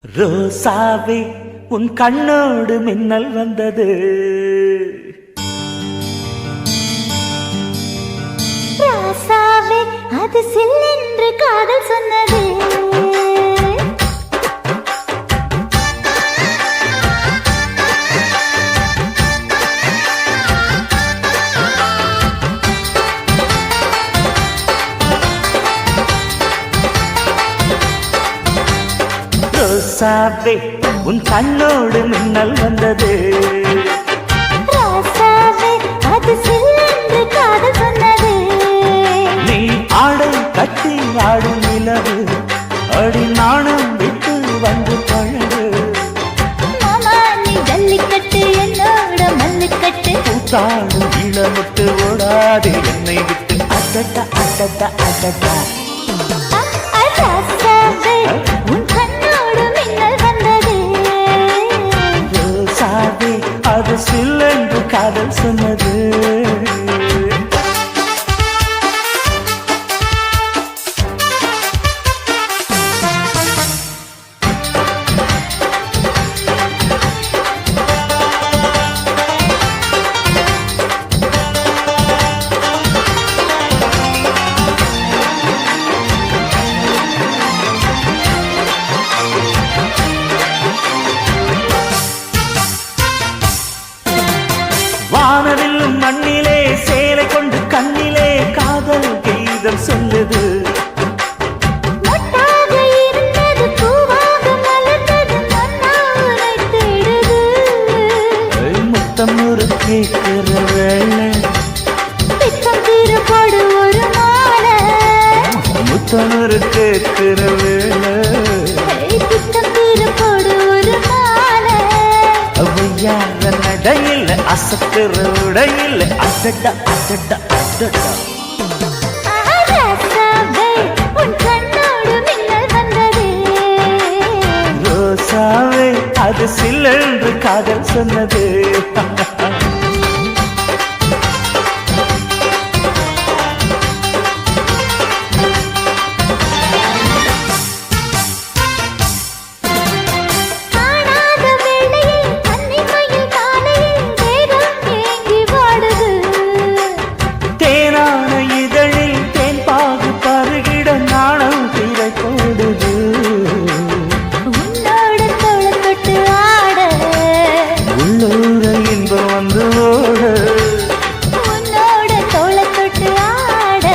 ரோசாவே உன் கண்ணோடு மின்னல் வந்தது. ரோசாவே அது சில்லென்று காதல் சொன்னது. ரோசாவே உன் கண்ணோடு மின்னல் வந்தது. ரோசாவே அது சில்லென்று காதல் சொன்னது. நீ ஆடை கட்டி ஆடும் நிலவு அடி நாணம் விட்டு வந்து பழகு. மாமா நீ ஜல்லிக்கட்டு என்னோட மல்லுக்கட்டு. கூத்தாடும் இளமுட்டு ஓடாதே என்னை விட்டு. அடடா அடடா அடடா. ரோசாவே உன் கண்ணோடு மின்னல் வந்தது. ரோசாவே அது சில்லென்று காதல் சொன்னது. வானவில்லும் மண்ணிலே சேலை கொண்டு கண்ணிலே காதல் கீதம் சொல்லுது. மொட்டாக இருந்தது பூவாக மலர்ந்தது மன்னாரை தேடுது. முத்தம் ஒரு கேட்கிற வேளை பித்தம் தீரப்படு ஒரு மாலை. முத்தம் ஒரு கேட்கிற வேளை பித்தம் தீரப்படு ஒரு மாலை. அவையார நடையில் அசத்துற உடையில் அடடா அடடா அடடா. ரோசாவே உன் கண்ணோடு மின்னல் வந்தது. ரோசாவே அது சில்லென்று காதல் சொன்னது. காணாத வேளையில் கன்னிமையில் காலையில் வேகம் ஏங்கி வாடுது. தேனான இதழில் தேன் பாகு பருகிட நாணம் திரை போடுது. உன்னோட தோளை தொட்டு ஆட. உள்ளூர இன்பம் வந்து ஓட. உன்னோட தோளை தொட்டு ஆட.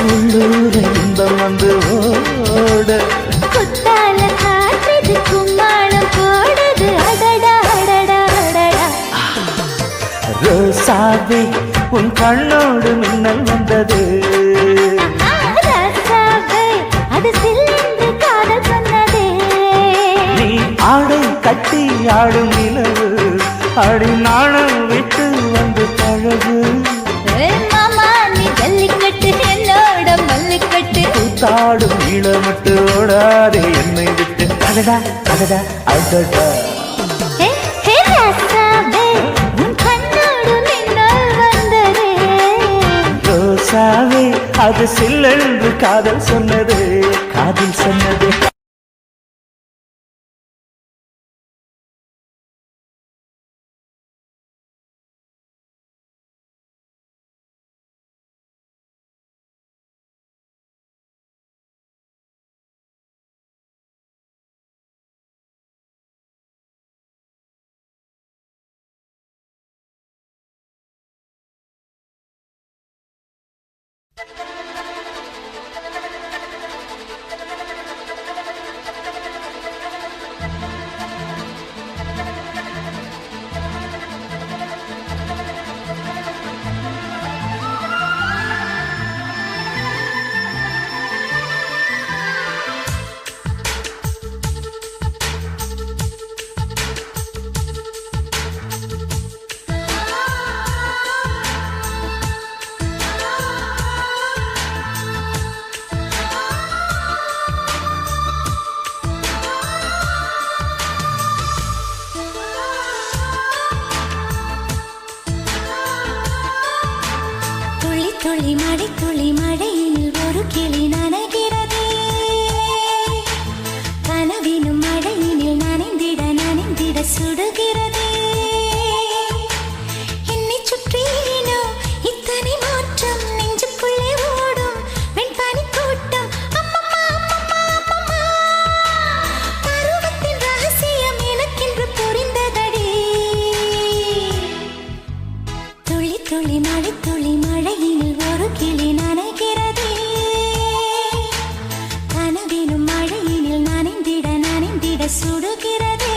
உள்ளூர இன்பம் வந்து ஓட. குத்தால காட்டுது கும்மாளம் போடுது. அடடா அடடா அடடா. ரோசாவே உன் கண்ணோடு மின்னல் வந்தது. ரோசாவே அது சில்லென்று காதல் சொன்னது. நீ ஆடை கட்டி ஆடும் நிலவு அடி நாணம் விட்டு வந்து பழகு. மாமா நீ ஜல்லிக்கட்டு என்னோட மல்லுக்கட்டு. கூத்தாடும் இளமட்டு ஓடாதே என்னை விட்டு. அடடா அடடா அடடா. ரோசாவே உன் கண்ணோடு மின்னல் வந்தது. ரோசாவே அது சில்லென்று காதல் சொன்னது. காதல் சொன்னது. துளி மழை துளி மழையில் ஒரு கிளி நனைகிறதே கனவினும் மழை சுடுகிறதே.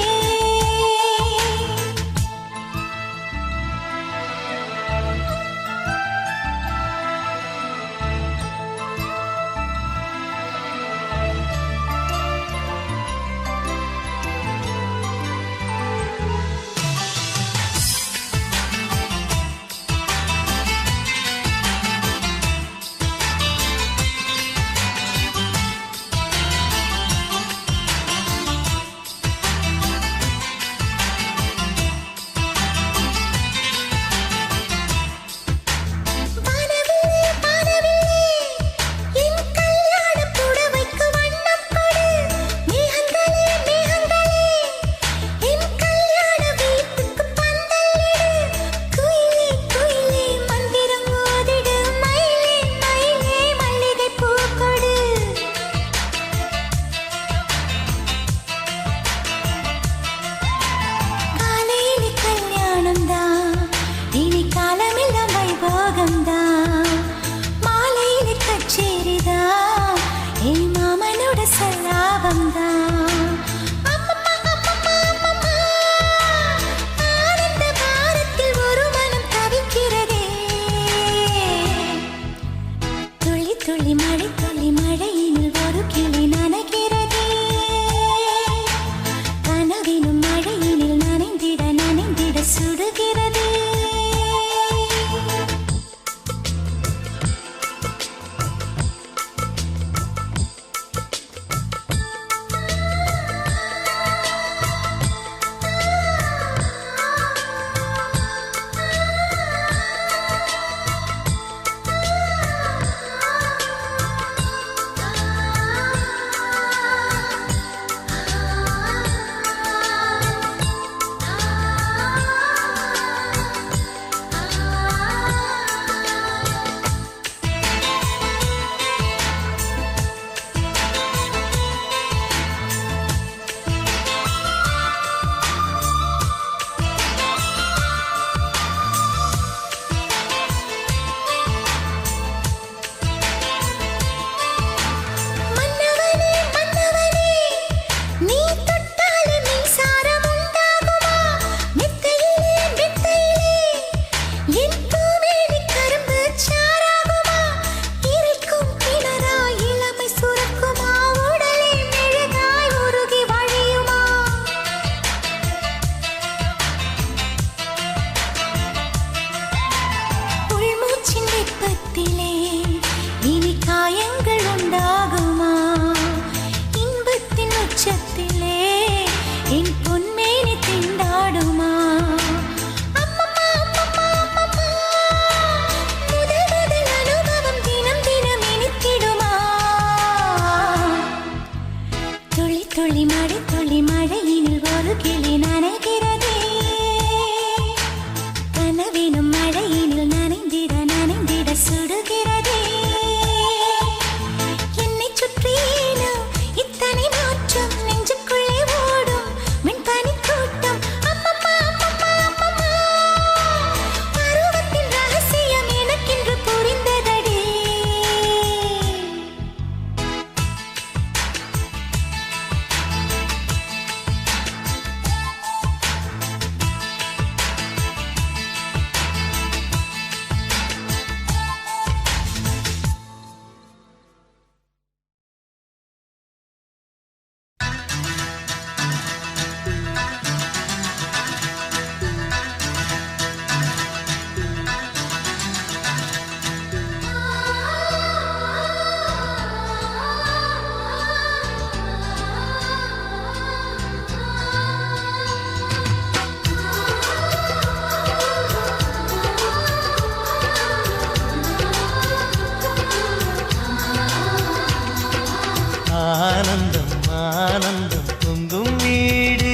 ஆனந்தம் ஆனந்தம் பொங்கும் வீடு,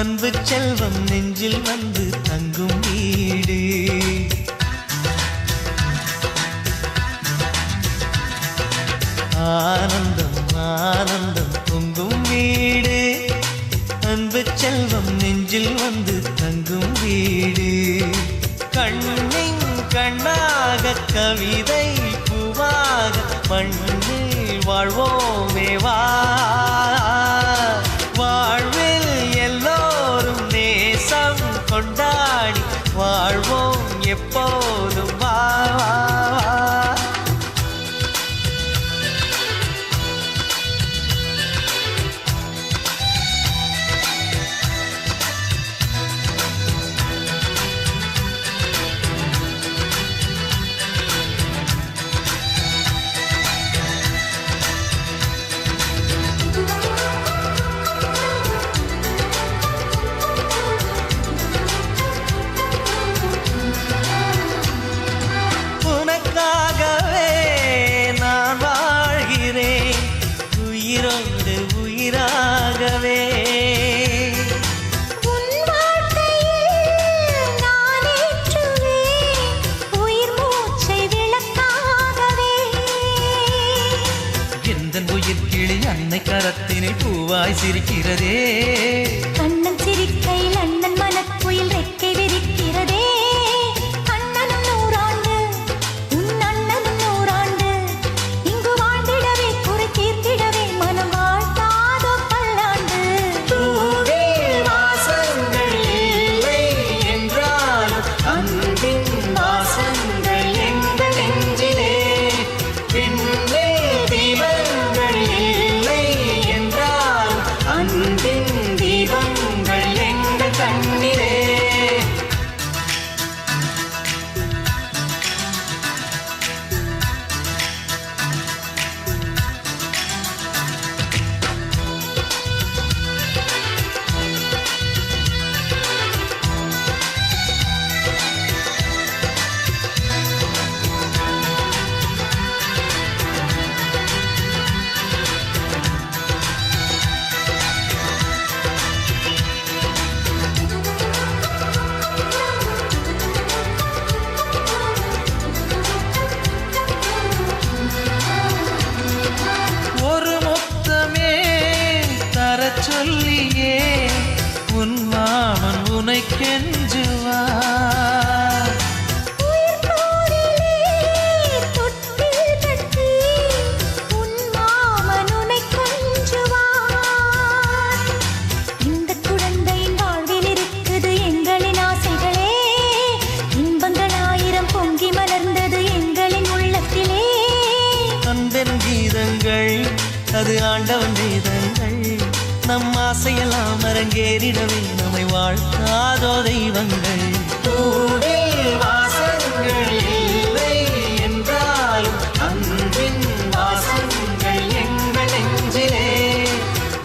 அன்பு செல்வம் நெஞ்சில் வந்து தங்கும் வீடு. ஆனந்தம் ஆனந்தம் பொங்கும் வீடு, அன்பு செல்வம் நெஞ்சில் வந்து தங்கும் வீடு. கண்ணின் கண்ணாக கவிதை பூவாக மண்ணில் வாழ்வோமே வா. எனக்காகவே உன் வாழ்க்கையில் நான் ஏற்றுவேன் உயிர் மூச்சை விளக்காகவே. எந்தன் உயிர் கிளி அன்னை கரத்தினில் பூவாய் சிரிக்கிறதே. கண்ணன் சிரிக்கையில் அண்ணன் மனக்குயில் ரெக்கை விரிக்கிறதே. அண்ணனும் நூறாண்டு உன் அண்ணனும் நூறாண்டு இங்கு வாழ்ந்திடவே குறை தீர்த்திடவே மனம் வாழ்த்தாதோ பல்லாண்டு. பூவில் வாசங்கள் இல்லை என்றாலும் அன்பின் வாசங்கள் எங்கள் நெஞ்சிலே. பின்னே தீபங்கள் இல்லை என்றாலும் அன்பின் தீபங்கள் எங்கள் கண்ணிலே. ஒரு முத்தமே தரச் சொல்லியே உன் மாமன் உனை கெஞ்சுவார். உயிர் போரிலே தொட்டில் கட்டி உன் மாமன் உன்னை கொஞ்சுவார். இந்த குழந்தையின் வாழ்வில் இருக்குது எங்களின் ஆசைகளே. இன்பங்கள் ஆயிரம் பொங்கி மலர்ந்தது எங்களின் உள்ளத்திலே. அன்பென் கீதங்கள் அது ஆண்டவன் வேதங்கள். நம் ஆசையெல்லாம் அரங்கேறிடவே நம்மை வாழ்த்தாதோ தெய்வங்கள். பூவில் வாசங்கள் இல்லை என்றாலும் அன்பின் வாசங்கள் எங்கள் நெஞ்சிலே.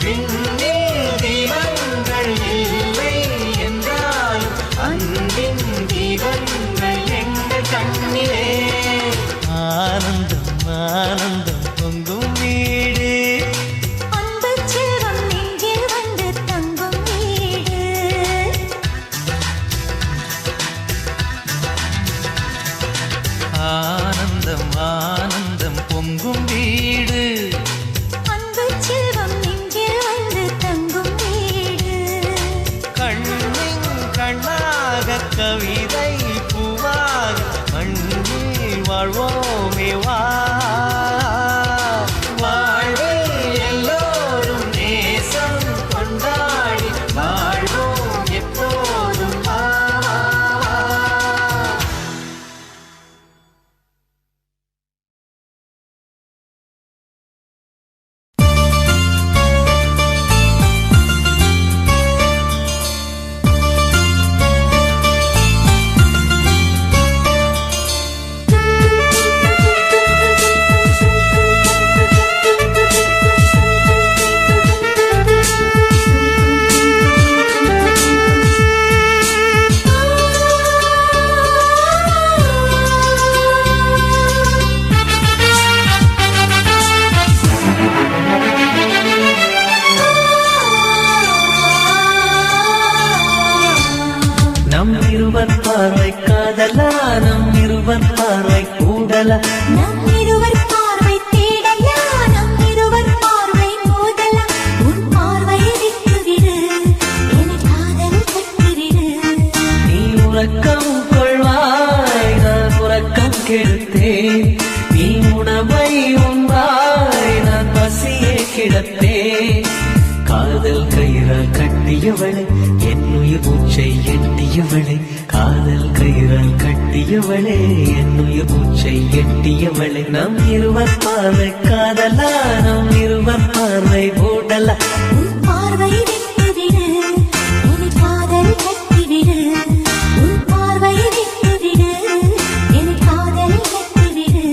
விண்ணில் தீபங்கள் இல்லை என்றாலும் அன்பின் தீபங்கள் எங்கள் கண்ணிலே. ஆனந்தம் ஆனந்தம் பொங்கும் வீடு. அன்பு செல்வம் நெஞ்சில் வந்து தங்கும் வீடு. ஆனந்தம் ஆனந்தம் பொங்கும் வீடு. அன்பு செல்வம் நெஞ்சில் வந்து தங்கும் வீடு. கண்ணின் கண்ணாக கவிதை பூவாக மண்ணில் வாழ்வோமே வா. வாழ்வில் எல்லோரும் நேசம் கொண்டாடி வாழ்வோம் எப்போதும் வா. நம் இருவர் பார்வை காதலா, நம் இருவர் பார்வை கூடலா. நம் இருவர் பார்வை தேடலா, நம் இருவர் பார்வை மோதலா. உன் பார்வையை விட்டுவிடு, என் காதல் கட்டுவிடு. நீ உறக்கம் கொள்வாய், நான் உறக்கம் கெடுத்தேன். நீ உணவை உண்பாய், நான் பசியை கிடப்பேன். காதல் கயிறால் கட்டியவளே, என் உயிர் மூச்சை எட்டியவளே. காதல் கயிறால் கட்டியவளே, என் உயிர் மூச்சை எட்டியவளே. நம் இருவர் பார்வை காதலா, நம் இருவர் பார்வை கூடலா. உன் பார்வையை விட்டுவிடு, என் காதல் கட்டுவிடு. உன் பார்வையை விட்டுவிடு, என் காதல் கட்டுவிடு.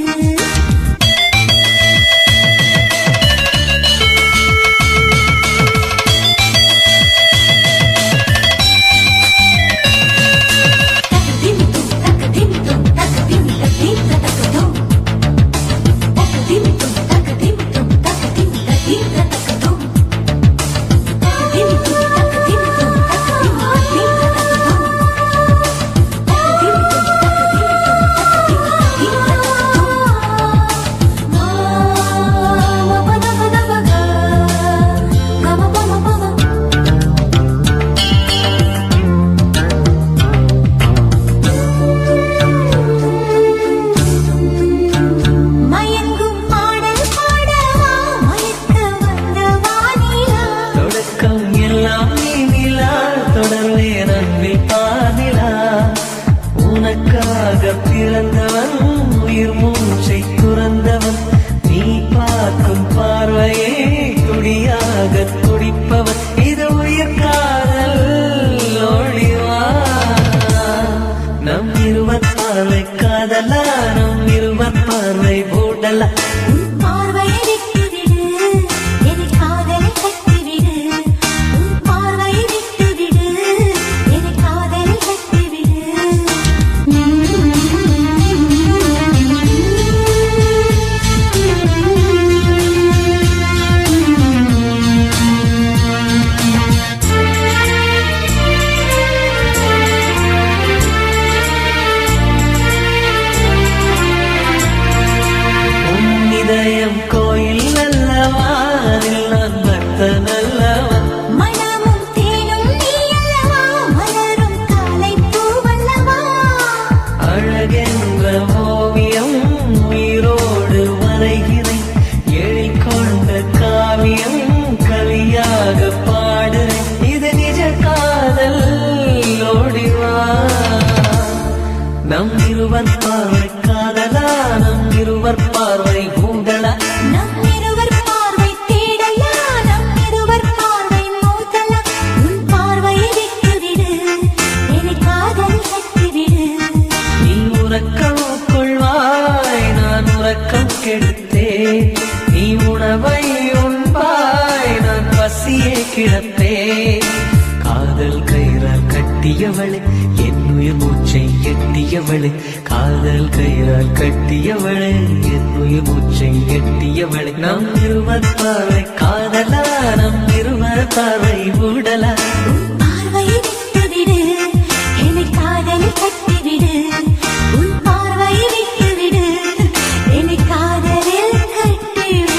நினைப்பேன். காதல் கயிறால் கட்டியவளே என்னுயிர் மூச்சை எட்டியவளே, காதல் கயிறால் கட்டியவளே என்னுயிர் மூச்சை எட்டியவளே. நம் இருவர் பார்வை காதலா, நம் இருவர் பார்வை ஊடலா. பார்வையை விட்டுவிடு, என்னை காதலில் கட்டிவிடு. உன் பார்வையை விட்டுவிடு, என்னை காதலில் கட்டிவிடு.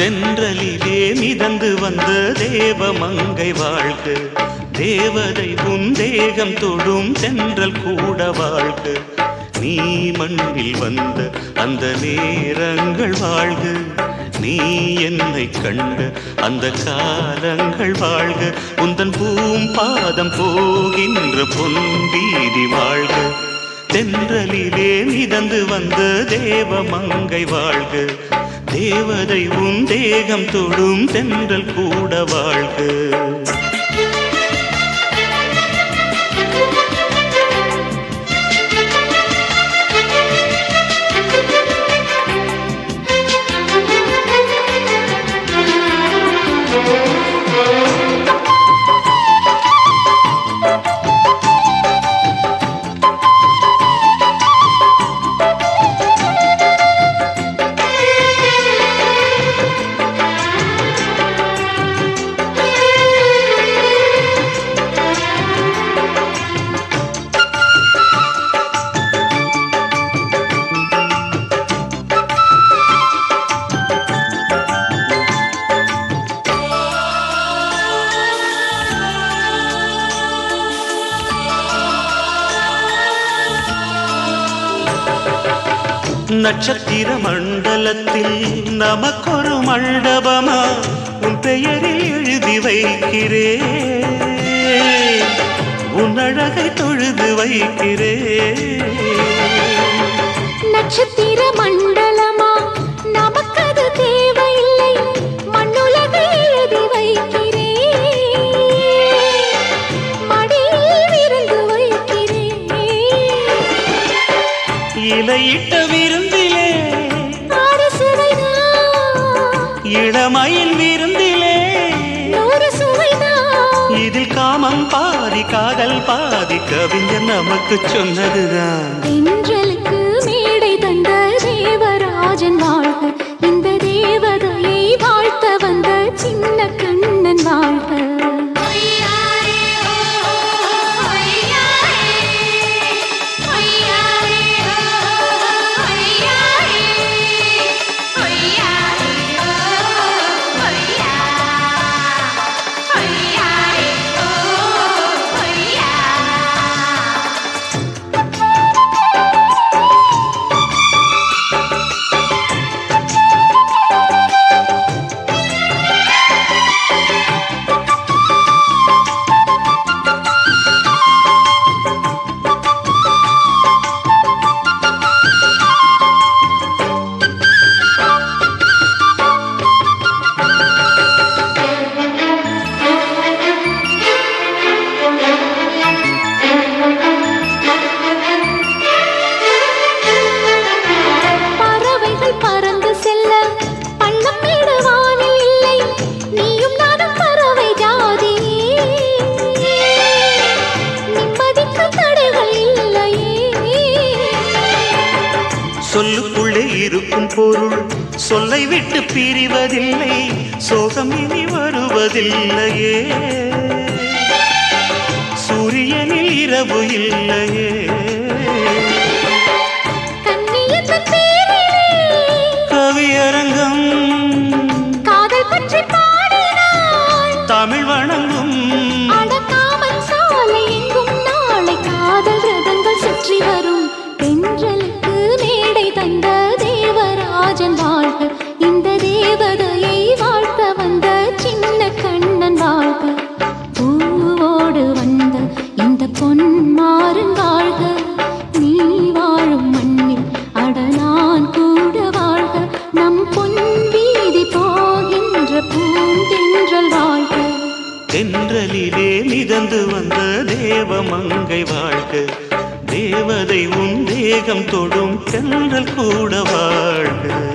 தென்றலிலே மிதந்து வந்த தேவமங்கை வாழ்க, தேவதை உன் தேகம் தொடும் தென்றல் கூட வாழ்க. நீ மண்ணில் வந்த அந்த நேரங்கள் வாழ்க, நீ என்னை கண்ட அந்த காலங்கள் வாழ்க. உந்தன் பூம்பாதம் போகின்ற பொன்வீதி வாழ்க. தென்றலிலே மிதந்து வந்த தேவமங்கை வாழ்க, தேவதை உன் தேகம் தொடும் தென்றல் கூட வாழ்க. நட்சத்திர மண்டலத்தில் நமக்கொரு மண்டபமா உன் பெயரில் எழுதி வைக்கிறேன், உன் அழகை தொழுது வைக்கிறேன். நட்சத்திர மண்டலமா நமக்கது தேவையில்லை, மண்ணுலகை எழுதி வைக்கிறேன், மடியில் விருந்து வைக்கிறேன். இலையிட்ட விருந்திலே இளமயில் விருந்திலே நூறு சுவைதான். இதில் காமம் பாதி காதல் பாதி கவிஞர் நமக்கு சொன்னதுதான். தென்றலுக்கு மேடை தந்த தேவராஜன் வாழ்க, இந்த தேவதையை வாழ்த்த வந்த சின்ன கண்ணன் வாழ்க. சொல்லுக்குள்ளே இருக்கும் பொருள் சொல்லை விட்டு பிரிவதில்லை, சோகம் இனி வருவதில்லையே. சூரியனில் இரவு இல்லையே. கவியரங்கம் காதல் பற்றி பாடினாள், தமிழ் வணங்கும் அடக்காமல் சாலை எங்கும் நாளை காதல் ரதங்கள் சுற்றி வரும். தென்றலுக்கு மேடை தந்த தேவராஜன் வாழ்க, இந்த தேவதையை வாழ்க. பிறந்து வந்த தேவமங்கை வாழ்க, தேவதை உன் தேகம் தொடும் தென்றல் கூட வாழ்க.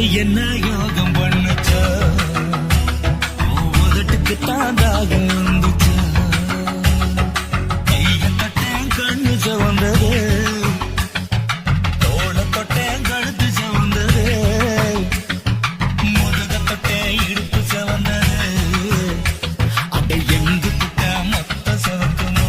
அது என்ன யோகம் பண்ணுச்சா உதட்டுக்கு தாண்டாகும் வந்துச்சா கைய தொட்டேன் கண்ணு சவந்தது தோள தொட்டேன் கழுத்து சவந்தது முதுக தொட்டேன் இடுப்பு சவந்தது அதை எங்கு தொட்ட மொத்த சவக்குமோ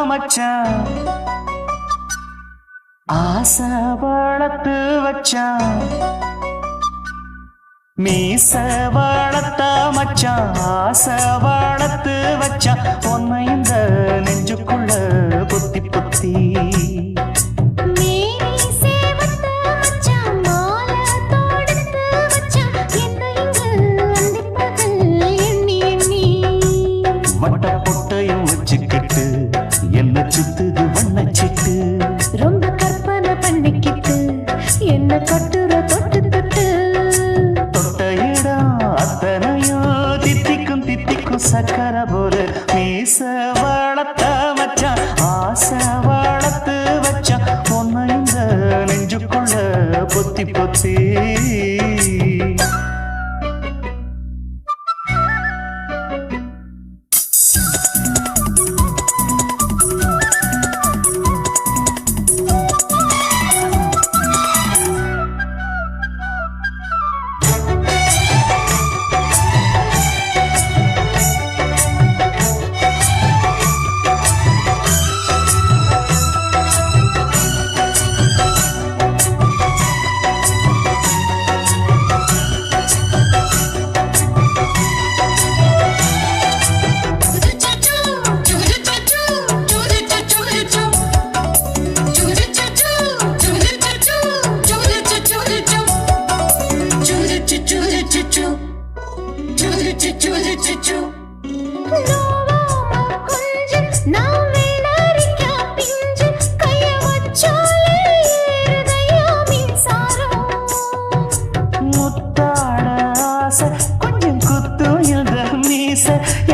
மச்சான் ஆசை வளர்த்து வச்சான் மீச வளர்த்த மச்சான் ஆசை வளர்த்து வச்சான் பொன்னை இந்த நெஞ்சுக்குள்ள புத்தி புத்தி ரொம்ப சக்கர போல மீச வளர்த்த மச்சான் ஆசை வளர்த்து வச்சான் உன்னை இந்த நெஞ்சுக்குள்ள பொத்தி பொத்தி கொஞ்சம் குத்து இந்த மீச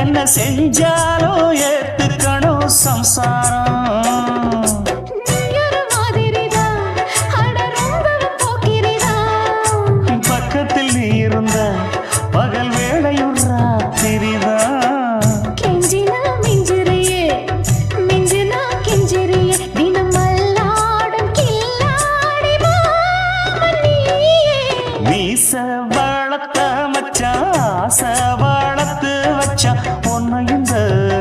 என்ன செஞ்சாலும் ஏத்துக்கணும் சம்சாரம் பக்கத்தில் நீ இருந்த பகல் வேளையும் ராத்திரிதான் மீச வளர்த்த மச்சான் ஆசை வளர்த்து வச்சான் உன்னை இந்த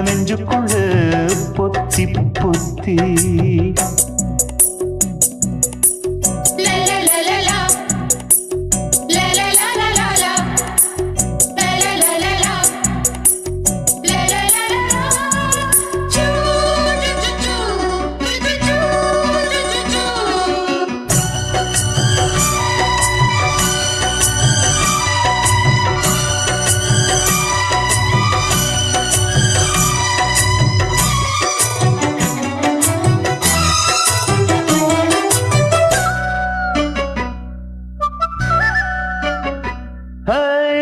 நெஞ்சுக்குள்ள பொத்தி பொத்தி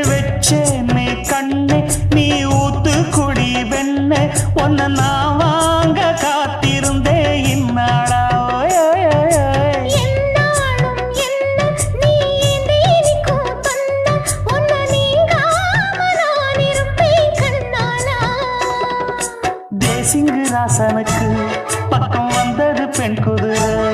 வெச்சேனே கண்ணே நீ ஊத்து குடி வெண்ணே உன்னை நான் வாங்க காத்திருந்தே இந்நாளா தேசிங்கு ராசனுக்கு பக்கம் வந்தது பெண் குதிரை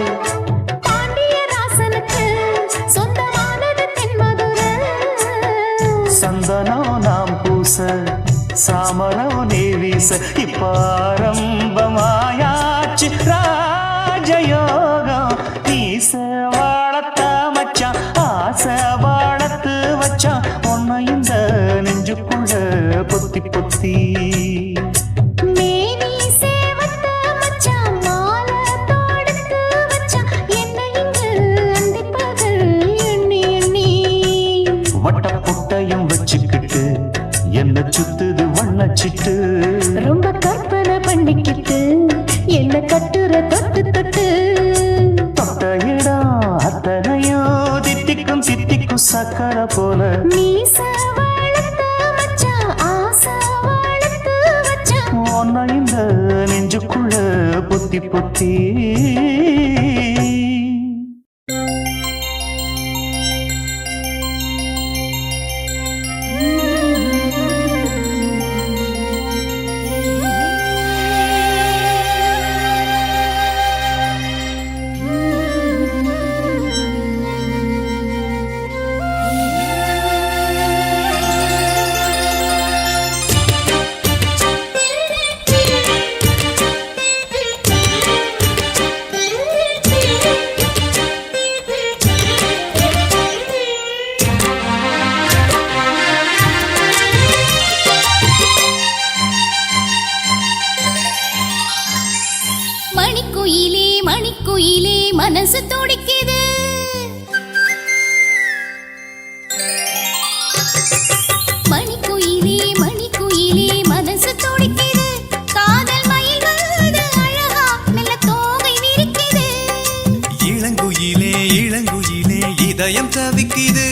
சந்தனம் நாம் பூச சாமரம் நீ வீச இப்பாரம்பமாயாச்சு ராஜயோகம் நீச வாழத்த மச்சான் ஆசை வாழத்து வச்சான் உன்னை இந்த நெஞ்சுக்குள்ள பொத்தி பொத்தி வட்டப்புட்டையும் வச்சுக்கிட்டு என்ன சுத்துது வண்ணச்சிட்டு ரொம்ப கற்பனை பண்ணிக்கிட்டு என்ன கட்டுற தொட்டு தொட்டு தொட்ட இடம் அத்தனையும் தித்திக்கும் தித்திக்கும் சக்கர போல மீச வளர்த்த மச்சான் ஆசை வளர்த்து வச்சான் உன்னை இந்த நெஞ்சுக்குள்ள பொத்தி பொத்தி மணிக்குயிலே மனசு துடிக்குது மணிக்குயிலே மனசு துடிக்குது காதல் மயில்வது அழகா மெல்ல தோகை விரிக்குது இளங்குயிலே இதயம் தவிக்குது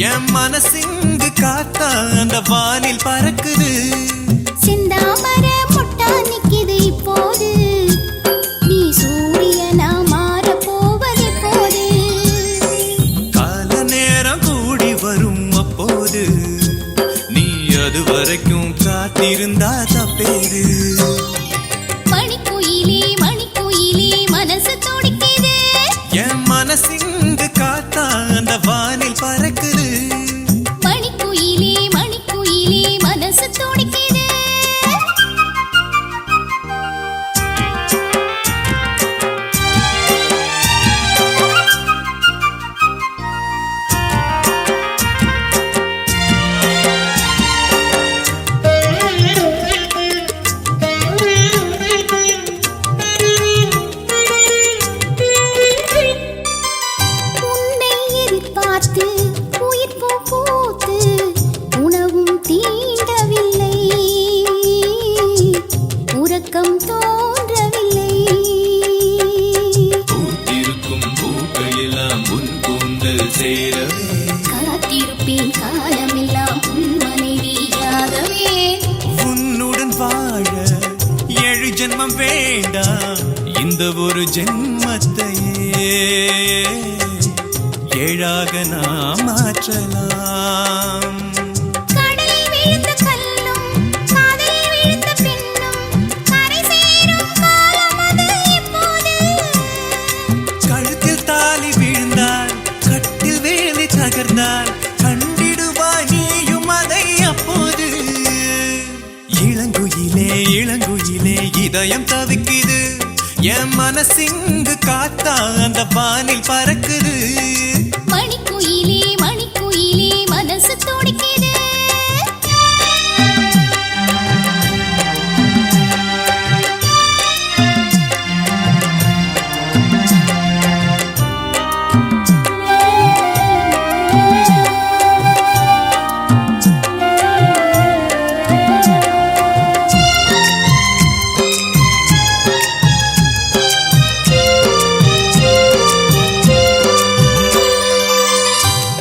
என் மனசிங்கு காத்தா அந்த வானில் பறக்குது காத்திருந்தா தப்பேது. மணிக்குயிலே மணிக்குயிலே மனசு துடிக்குது. என் மனசிங்கு காத்தா அந்த வானில் பறக்குது. மணிக்குயிலே மணிக்குயிலே மனசு துடிக்குது. காத்திருப்பேன் காலமெல்லாம் உன் மனைவியாகவே. உன்னுடன் வாழ 7 ஜென்மம் வேண்டாம், இந்த ஒரு ஜென்மத்தையே 7ஆக நாம் மாற்றலாம். கடலில் விழுந்த கல்லும் காதலில் விழுந்த பெண்ணும் கரை சேரும் காலம் அது இப்போது. கழுத்தில் தாலி விழுந்தால் கட்டில் வேலை தகர்ந்தால் கண்டிடுவாய் நீயும் அதை அப்போது. இளங்குயிலே இளங்குயிலே இதயம் தவிக்குது. என் மனசிங்கு காத்தா அந்த வானில் பறக்குது. மணிக்குயிலே மணிக்குயிலே மனசு துடிக்குது.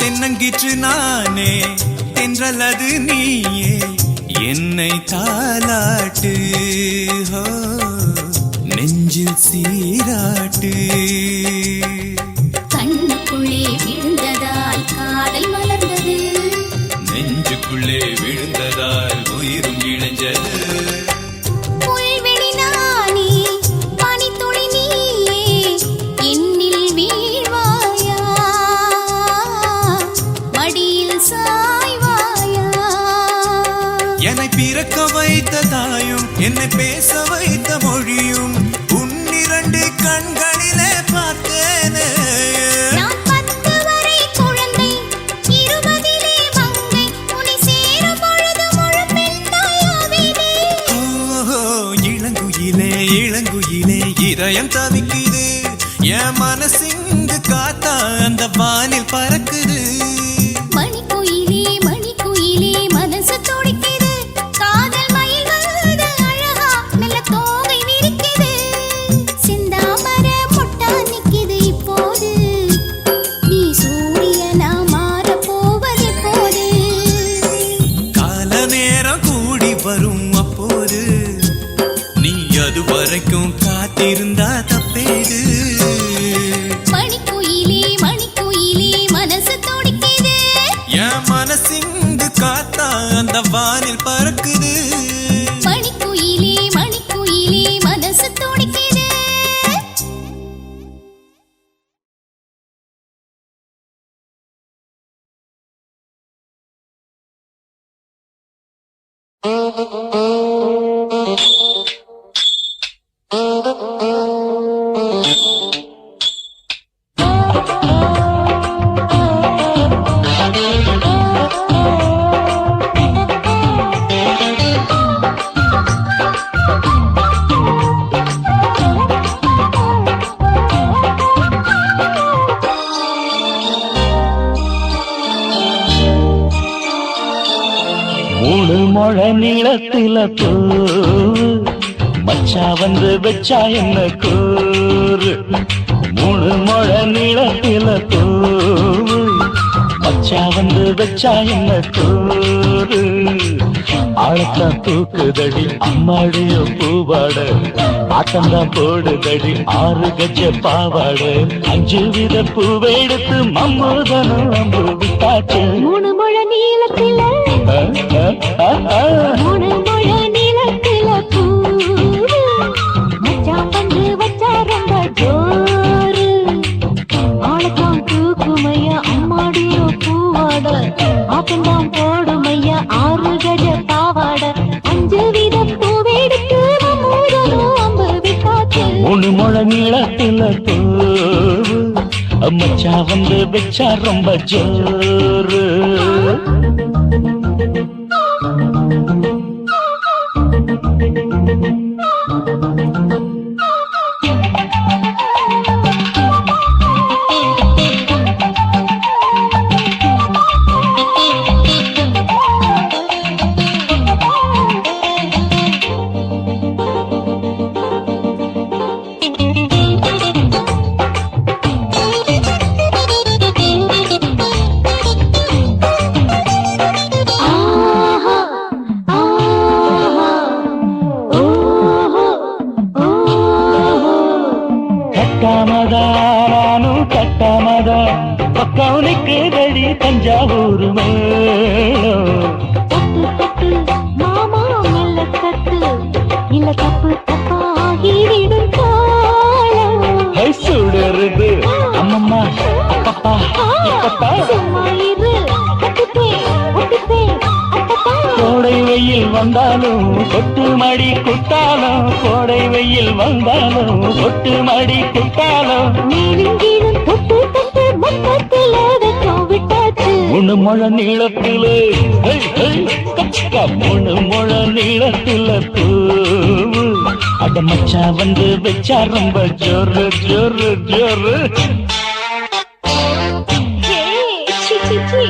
தென்னங்கிற்று நானே தென்றலது நீயே என்னை தாலாட்டு. ஹோ, நெஞ்சில் சீராட்டு. கண்ணுக்குள்ளே விழுந்ததால் காதல் மலர்ந்தது. நெஞ்சுக்குள்ளே விழுந்ததால் உயிரும் இணைஞ்சது. புல்வெளி நானே பனித்துளி நீயே என்னில் வீழ்வாயா, மடியில் சாய்வாயா. என்னை பிறக்க வைத்த தாயும் என்னை பேச வைத்த மொழியும் உன்னிரண்டு கண்களிலே பார்த்தேனே. நான் 10 வரை குழந்தை 20 மங்கை உன்னை சேரும் பொழுது முழு பெண்ணாயாவேனே. ஓஹோ, இளங்குயிலே இளங்குயிலே இதயம் தவிக்குது. என் மனசிங்கு காத்தா அந்த வானில் பறக்குது. மணிக்குயிலே மணிக்குயிலே மனசு துடிக்குது. காதல் மயில் வந்து அழகா மெல்ல தோகை விரிக்குது. செந்தாமர மொட்டா நிக்குது இப்போது. நீ சூரியனா மாற போவது போது. கால நேரம் கூடி வரும் அப்போது நீ அது வரைக்கும் காத்திருந்தா தப்பேது. மணிக்குயிலே மணிக்குயிலே மனசு துடிக்குது. என் மனசிங்கு காத்தா அந்த வானில் பறக்குது. மணிக்குயிலே மணிக்குயிலே மனசு துடிக்குது. மூணு மொழ நீளத்தில பூ மச்சா வந்து வச்சா என்ன கூறு. 3 மொழ நீளத்தில பூ மச்சா வந்து வச்சா என்ன கூறு. ஆழத்தான் தூக்குதடி அம்மாடிய பூவாட ஆட்டம்தான் போடுதடி 6 கஜ பாவாட 5 வித பூவெடுத்து மம்மூதனும் அம்பு விட்டாச்சு 3 முழ நீளத்தில 3 முழ நீளத்தில பூ மச்சான் வந்து வச்சா ரொம்ப ஜோரு ஆளத்தான் தூக்குமையா அம்மாடிய பூவாட ஆட்டம்தான் போடுமையா 6 கஜ பாவாட 5 வித பூவெடுத்து மம்மூதனும் அம்பு விட்டாச்சு 3 முழ நீளத்தில பூவு மச்சா வந்து வச்சா ரொம்ப ஜோரு கட்டாமதா பக்கவுனுக்கு தடி தஞ்சாவூர் மேளம் தட்டு தட்டு மாமா மெல்ல தட்டு இல்ல தப்பு தப்பாகிவிடும் காலம் சுடருது அம்மம்மா அப்பப்பா இப்பப்பா சும்மா இரு கட்டுப்பே ஒட்டுப்பே அப்பப்பா கோடை வெயில் வந்தாலும் கொட்டு மடி குத்தாலும் கோடை வெயில் வந்தாலும் கொட்டு மடி குத்தாலும் மேலும் கீழும் தொட்டு தொட்டு மொத்தத்தில வெக்கம் விட்டாச்சு 3 முழ நீளத்திலே 3 முழ நீளத்தில பூவு அட மச்சா வந்து வச்சா ரொம்ப ஜோரு ஜோரு ஜோரு ஹே சி சி சி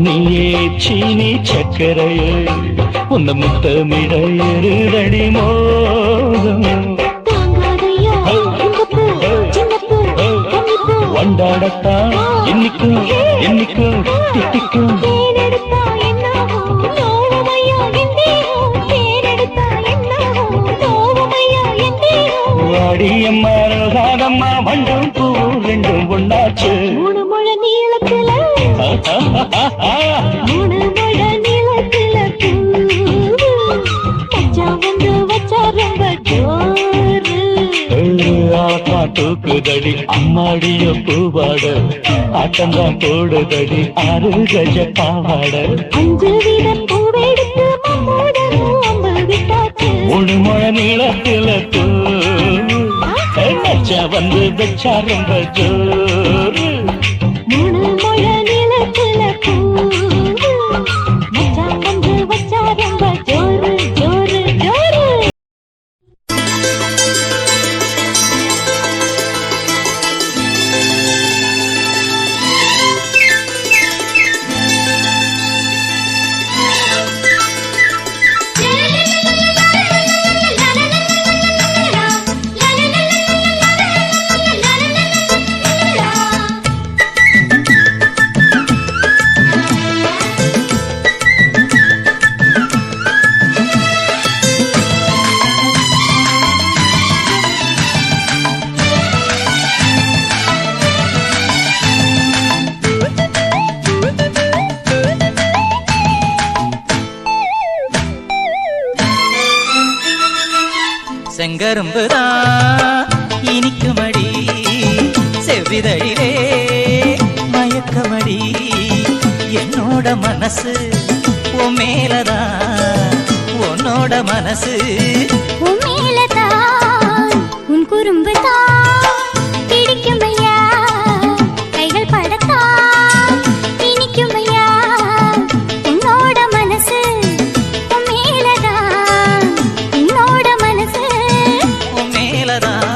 நீயே சீனி சக்கரையே உன்ன முத்தமிட எருதடி மோகம் வண்டாடத்தான் என்னைக்கும் என்னைக்கும் திட்டிக்கும் வாடியம்மா ரோசாதம்மா வண்டும் பூ ரெண்டும் ஒண்ணாச்சு 3 முழ நீளத்தில 3 முழ நீளத்தில மச்சான் வந்து வச்சா ரொம்ப ஜோரு ஆத்தா தூக்குதடி அம்மாடிய பூவாட ஆட்டம்தான் போடுதடி 6 கஜ பாவாட 5 வித பூவெடுத்து மம்மூதனும் அம்பு விட்டாச்சு 3 முழ நீளத்தில மச்சா வந்து வச்சா ரொம்ப ஜோரு 3 முழ நீளத்தில மச்சான் வந்து வச்சா ரொம்ப ஜோரு ஜோரு ஜோரு செங்கரும்புதான் இனிக்குமடி செவ்விதழிலே மயக்கமடி என்னோட மனசு உன் மேலதான் உன்னோட மனசு உன் மேலதான் குறும்புதான் பிடிக்குமையா கைகள் படத்தான் இனிக்குமையா உன்னோட மனசு உன் மேலதான் உன்னோட மனசு உன் மேலதான்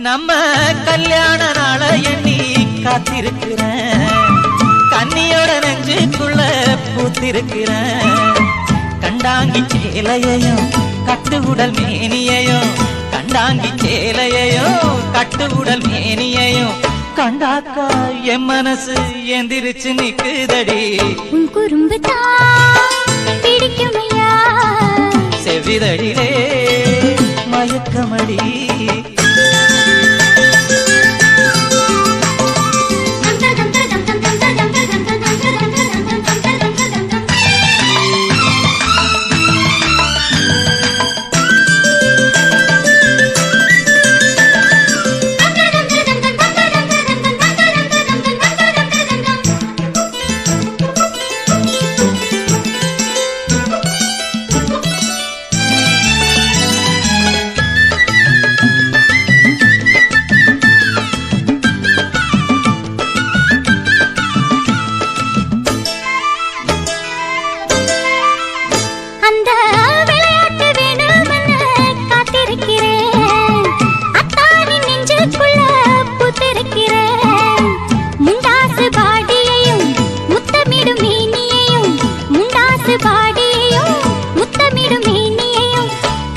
நம்ம கல்யாண நாள எண்ணி காத்திருக்கிறேன் கன்னியோட நெஞ்சுக்குள்ள பூத்திருக்கிறேன் கண்டாங்கி சேலையையும் கட்டு உடல் மேனியையும் கண்டாங்கி சேலையையும் கட்டு உடல் மேனியையும் கண்டாக்கா என் மனசு எந்திரிச்சு நிக்குதடி உன் குறும்புதான் பிடிக்குமையா செவிதடிலே மயக்கமடி அந்த விளையாட்டு வேணும்னு காத்திருக்கிறேன் அத்தானின் நெஞ்சுக்குள்ள பூத்திருக்கிறேன் முண்டாசு பாடியையும் முத்தமிடும் மேனியையும் முண்டாசு பாடியையும் முத்தமிடும் மேனியையும்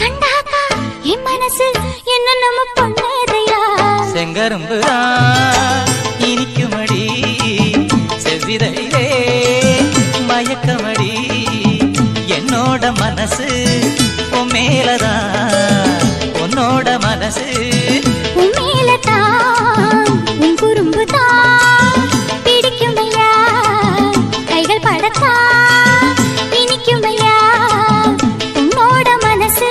கண்டாக்கா என் மனசு என்ன நம்ம பொண்ணதையா செங்கரும்புதான் இனிக்குமடி செவ்விதழிலே மயக்கமடி என்னோட மனசு உன் மேலதான் உன்னோட மனசு உன் மேலதான் உன் குறும்புதான் பிடிக்குமையா கைகள் படத்தான் இனிக்குமையா உன்னோட மனசு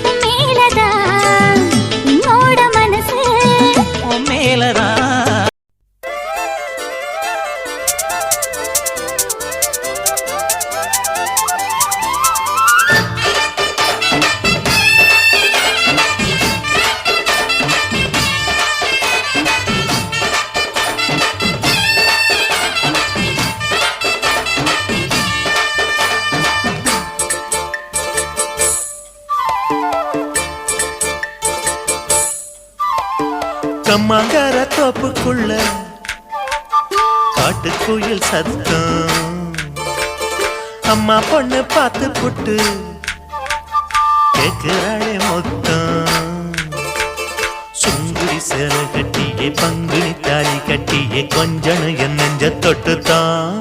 உன் மேலதான் உன்னோட மனசு உன் மேலதான் கம்மாங்கார தோப்புக்குள்ள காட்டுக்குயில் சத்தம் அம்மா பொண்ணு பார்த்து புட்டு கேக்குறாளே மொத்தம் சுங்குடி சேலை கட்டியே பங்குனி தாலி கட்டியே கொஞ்சம் என் நெஞ்ச தொட்டுத்தான்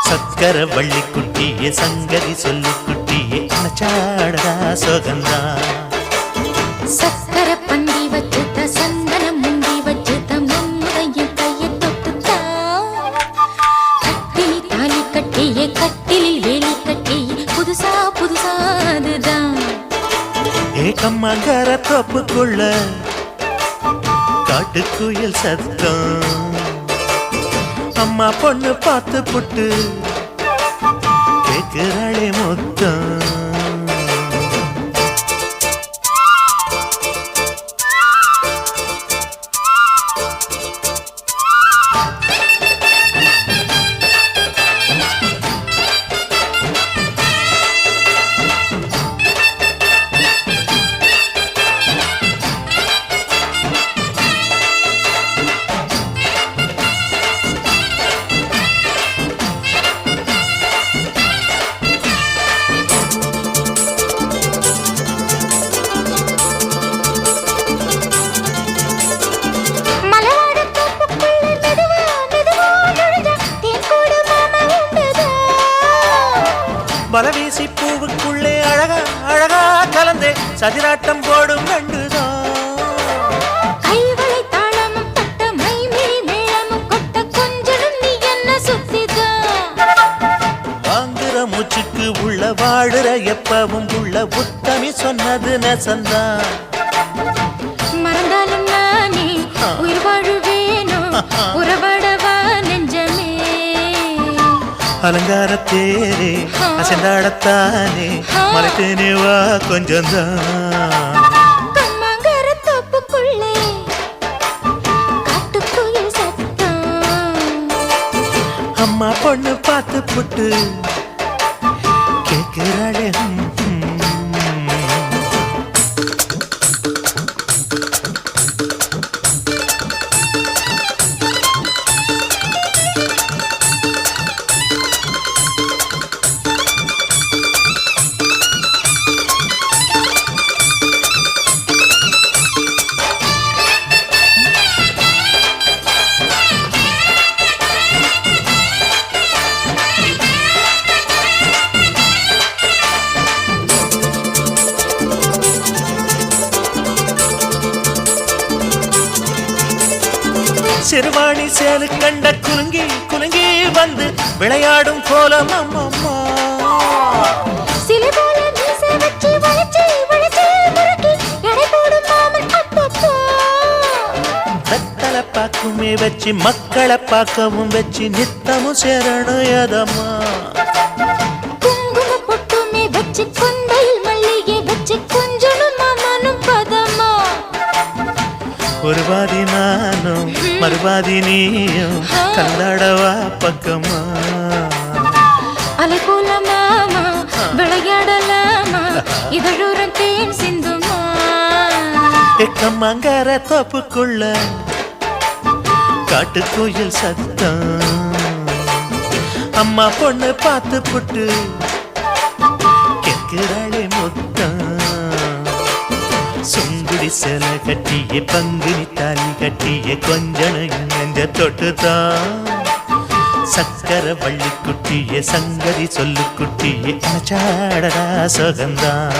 சக்கர வள்ளி குட்டியே சங்கதி சொல்லி குட்டியே நச்சாடா சோகந்தா சக்கர பந்தி வச்சுட்ட சந்தனம் முந்தி வச்சுட்ட மம்முதையும் கையை தொட்டுத்தா கட்டிலி தாலி கட்டியே கட்டிலில் வேலி கட்டியே புதுசா புதுசா அதுதான் ஏகம்மாங்கார தோப்புக்குள்ள காட்டுக்குயில் சத்தம் அம்மா பொண்ணு பார்த்து புட்டு கேக்குறாளே மொத்தம் பலவீசி பூவுக்குள்ளே அழகா அழகா கலந்தே சதிராட்டம் போடும் நண்டுதான். கைவளை தாளமும் தட்ட மைமிழி மேளமும் கொட்ட கொஞ்சனும் நீ என்ன சுத்திதான். வாங்குற மூச்சுக்கு உள்ள வாழுற எப்பவும் உள்ள உத்தமி சொன்னது நெசந்தான். மறந்தாலும் நானே உயிர் வாழுவேனோ உறவாடவா நெஞ்சமே. அலங்கார தேரே அசைந்தாடத்தானே மறைத்தேனே வா கொஞ்சம்தான். கம்மாங்கர தோப்புக்குள்ளே காட்டுக்குயில் சத்தம். அம்மா பொண்ணு பார்த்து புட்டு கேட்கிறாளே. சிறுவாணி சேலு கண்ட குலுங்கி குலுங்கி வந்து விளையாடும் கோலம் அம்மம்மா. சிலை போல மீசை வச்சு வளைச்சு வளைச்சு முறுக்கி எடை போடும் மாமன் அப்பப்பா. வெத்தலை பாக்குமே வச்சு மக்களை பார்க்கவும் வச்சு நித்தமும் சேரணும் எதம்மா. குங்கும பொட்டுமே வச்சு கொண்டையில் மல்லிகை வச்சு கொஞ்சனும் மாமனும் பதமா. ஒரு பாதி நானும் மறுபாதி நீயும் கல்லாடவா பக்கமா. அலை போல மாமா விளையாடலாமா இதழூரம் தேன் சிந்துமா. கம்மாங்கர தோப்புக்குள்ள காட்டுக்குயில் சத்தம். அம்மா பொண்ணு பார்த்து புட்டு கேட்கிறாளே முத்தம். சுங்குடி சேல கட்டிய பங்குனி தாலி கட்டிய கொஞ்சனும் நெஞ்ச தொட்டுதான். சக்கர வள்ளி குட்டிய சங்கதி சொல்லு குட்டிய அனச்சாடடா சொகந்தான்.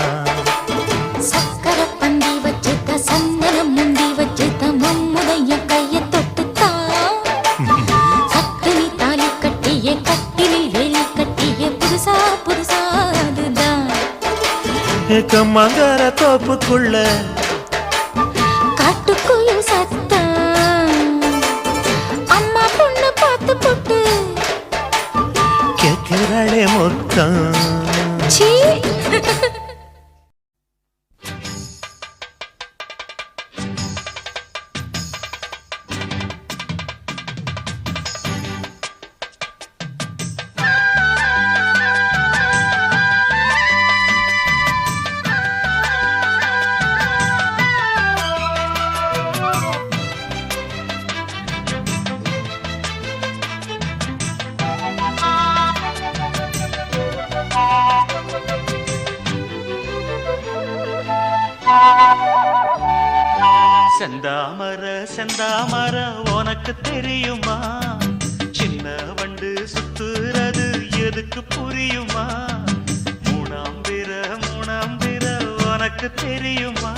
சக்கர பந்தி வச்சுத்த சந்தனம் முந்தி வச்சுத்த மம்முடைய கைய தொட்டுத்தான். கட்டினி தாலி கட்டிய கட்டிலில் வேலி கட்டிய புதுசா புதுசா அதுதான். கம்மாங்கர தோப்புக்குள்ள காட்டுக்குயில் சத்தம். அம்மா பொண்ணு பார்த்து போட்டு கேட்கிறாளே முத்தம். சீ. செந்தாமர செந்தாமர உனக்கு தெரியுமா? சின்ன வண்டு சுத்துறது எதுக்கு புரியுமா? மூணாம் பிற உனக்கு தெரியுமா?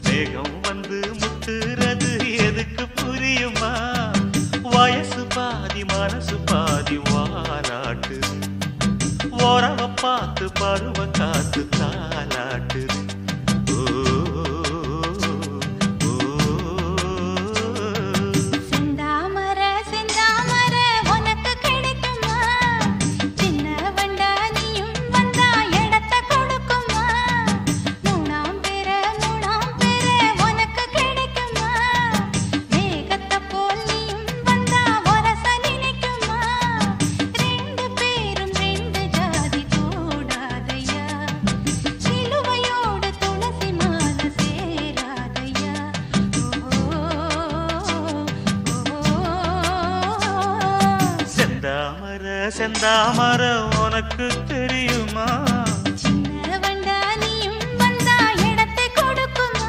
மேகம் வந்து முத்துறது எதுக்கு புரியுமா? வயசு பாதி மனசு பாதி வாராட்டு உறவ பார்த்து பருவ காத்து தாலாட்டுது. செந்தாமர உனக்கு தெரியுமா? சின்ன வண்டா நீயும் வந்தா இடத்தை கொடுக்குமா?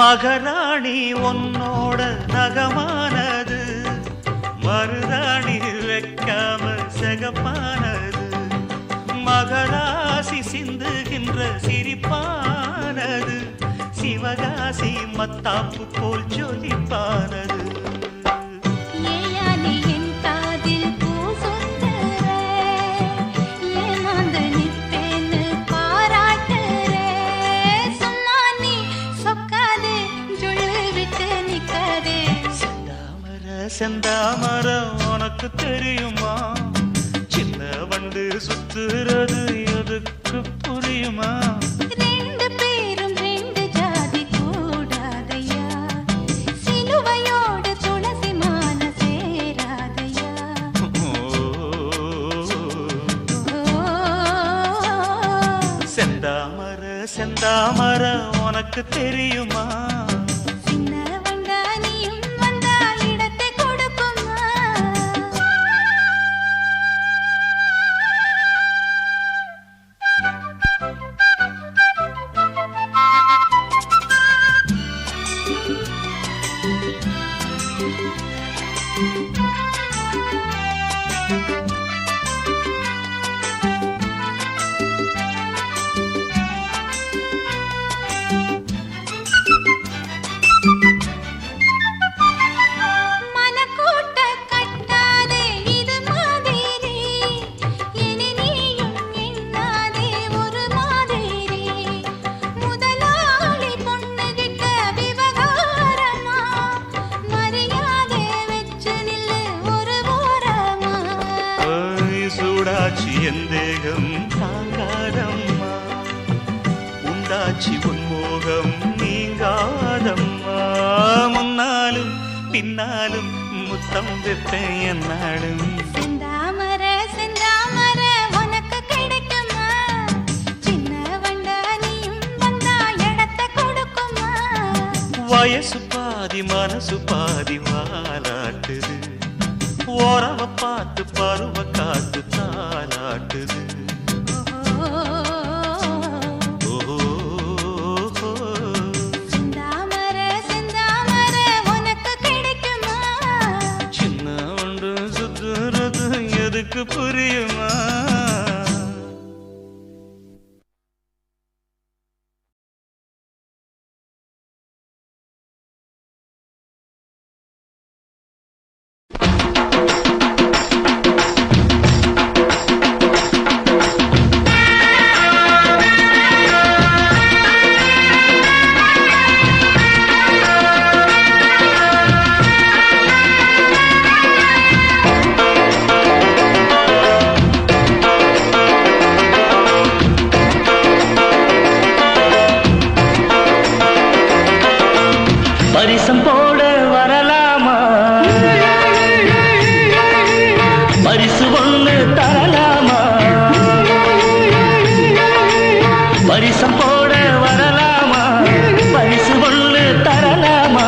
மகராணி உன்னோட நகமானது மருதாணி வைக்காம செகப்பானது மகராசி சிந்துகின்ற சிரிப்பானது சிவகாசி மத்தாப்பு போல் ஜொலிப்பானது செந்தாமரம் உனக்கு தெரியுமா சின்ன வண்டு சுத்துறது எதுக்கு புரியுமா ரெண்டு பேரும் ரெண்டு ஜாதி கூடாதையா சிலுவையோடு துளசி மான சேராதையா செந்தாமரம் உனக்கு தெரியுமா எந்தேகம் தாங்காதம்மா உண்டாச்சி உன்மோகம் நீங்காதம்மா முன்னாலும் பின்னாலும் முத்தம் வைப்பேன் என்னாலும் செந்தாமர உனக்கு கிடைக்குமா சின்ன வண்டா நீயும் வந்தா இடத்தை கொடுக்குமா வயசு பாதி மனசு பாதி வாலாட்டுது ஓரவ பார்த்து பருவ காத்து தாலாட்டுது செந்தாமர உனக்கு கிடைக்குமா சின்ன ஒன்று சுத்துறது எதுக்கு புரியுமா பரிசம் போட வரலாமா பரிசு ஒண்ணு தரலாமா பரிசம் போட வரலாமா பரிசு ஒண்ணு தரலாமா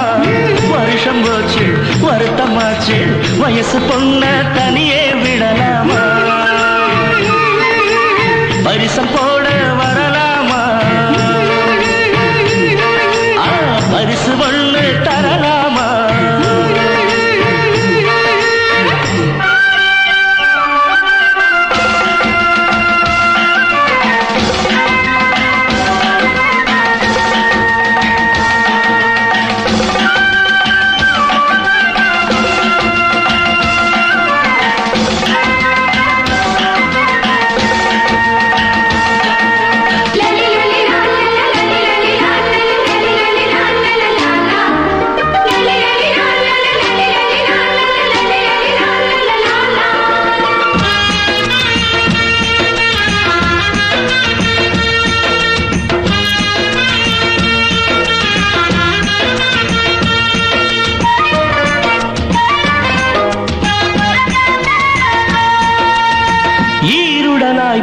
வருஷம் போச்சு வருத்தமாச்சு வயசு பொண்ண தனியே விடலாமா பரிசம் போட வரலாமா பரிசு ஒண்ணு தரலாமா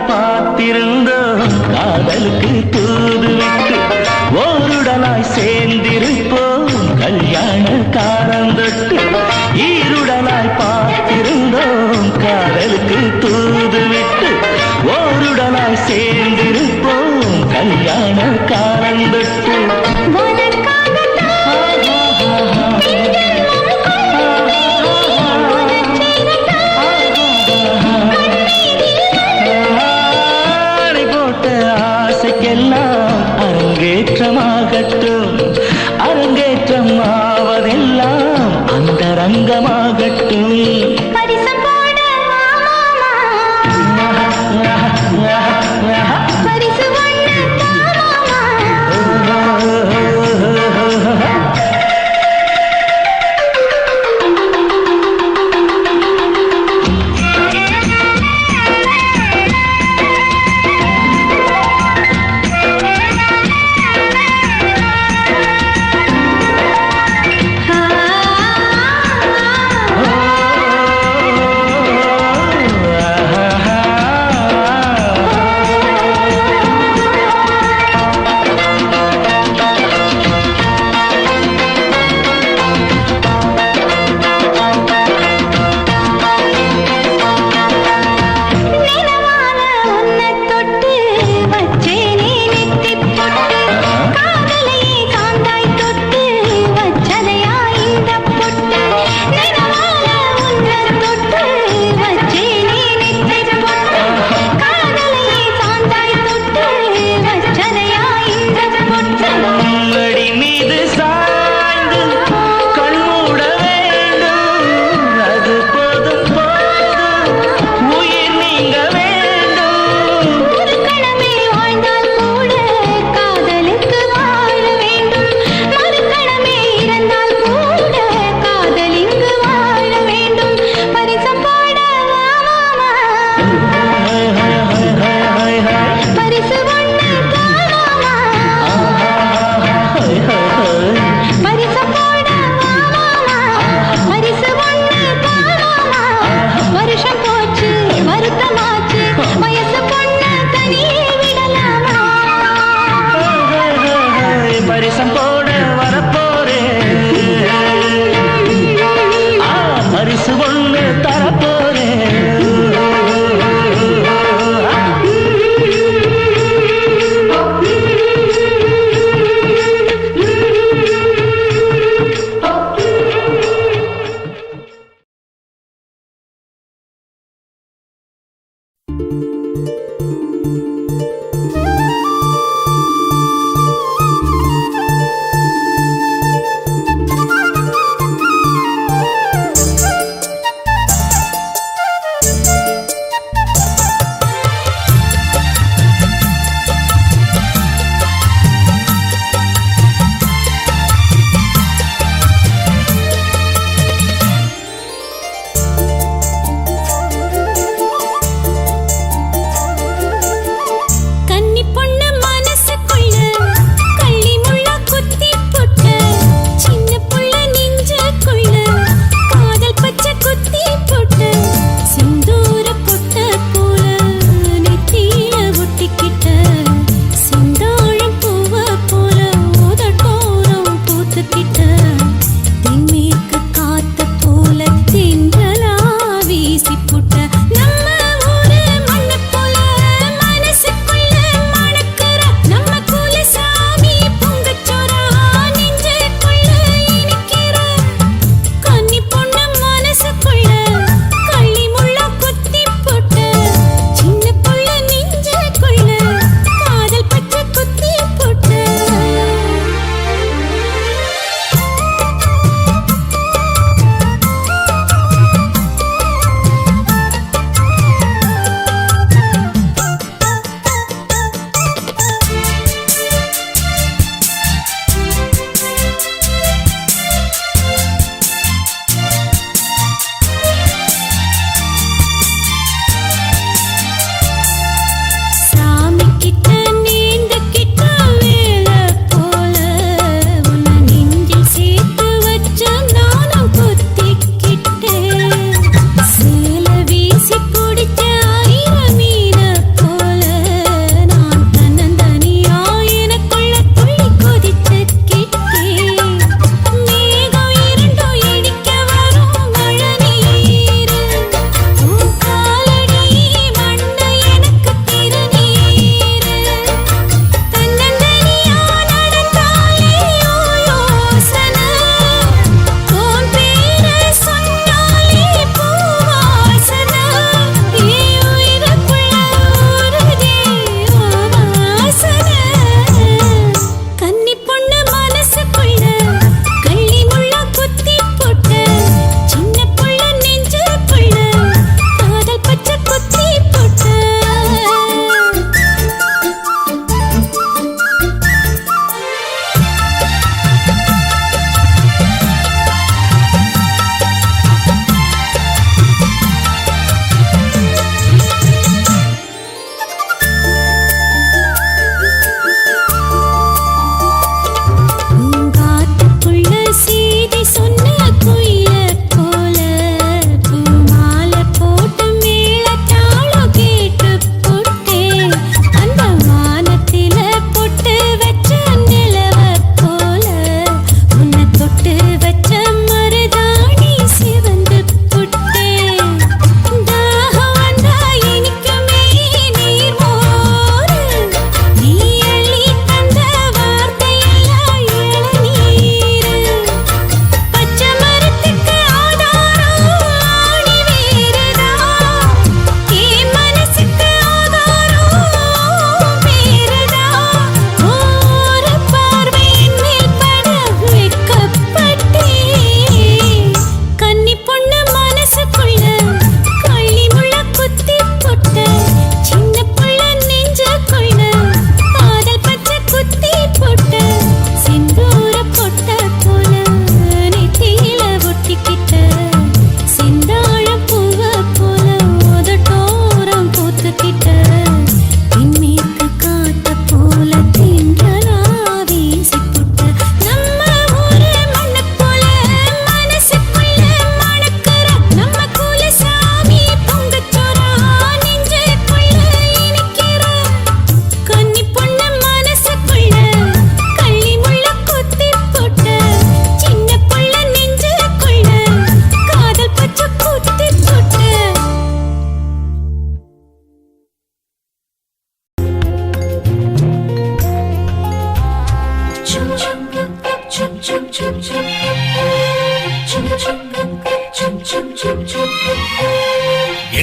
பார்த்திருந்தோம் காதலுக்கு தூது விட்டு ஓருடலாய் சேர்ந்திருப்போம் கல்யாண காரந்தொட்டு ஈருடலாய் பார்த்திருந்தோம் காதலுக்கு தூது விட்டு ஓருடலாய் சேர்ந்திருப்போம் கல்யாண காரந்தொட்டு உனக்காகத்தான்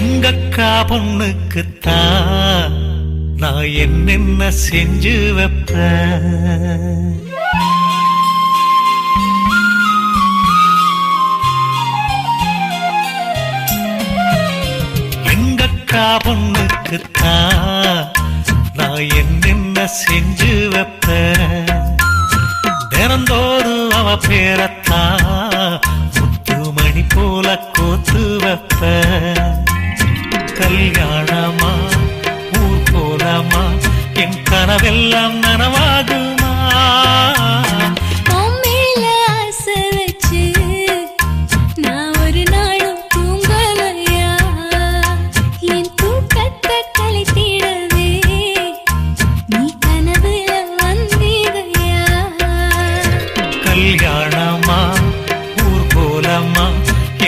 எங்கக்கா பொண்ணுக்குத்தான் நான் என்னென்ன செஞ்சு வைப்பேன். எங்கக்கா பொண்ணுக்குத்தான் நான் என்னென்ன செஞ்சு வைப்பேன். தினந்தோறும் அவ பேரத்தான் முத்துமணி போல கோத்து வைப்பேன். கல்யாணமா ஊர் போலமா என் கனவெல்லாம் நனவாகுமா? உம்மேல ஆசை வச்சு நான் ஒரு நாளும் தூங்கலையா? என் தூக்கத்தை கலைத்திடவே நீ கனவுல வந்தீதையா? கல்யாணமா ஊர் போலமா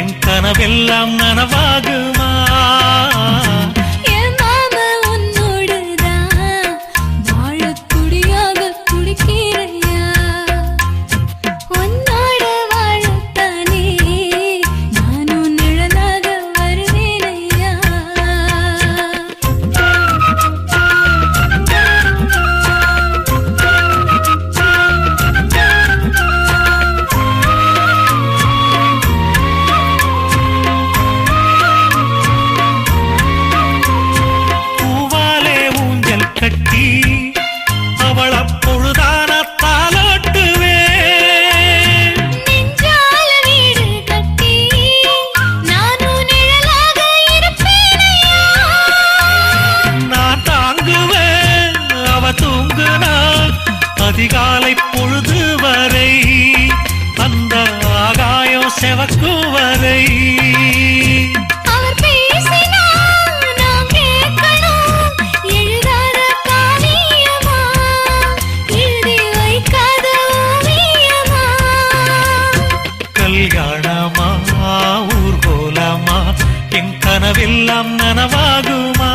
என் கனவெல்லாம் நனவாகுமா? என் மாமா உன்னோடுதான் வாழத் துடியாக துடிக்கிறையா? உன்னோட வாழத்தானே நானும் நிழலாக வருவேனையா? பூவாலே ஊஞ்சல் கட்டி அவள் அப்பொழுதான தாலாட்டுவேன். நெஞ்சால வீடு கட்டி நானும் நிழலாக இருப்பேனையா? நான் தாங்குவேன் அவ தூங்குனாள் அதிகாலை பொழுது வரை, அந்த ஆகாயம் செவக்கும் வரை. அவர் பேசினால் நாம் கேட்கணும். எழுதாத காவியமா, எழுதி வைக்காத ஓவியமா? கல்யாணமா ஊர் போலமா என் கனவெல்லாம் நனவாகுமா?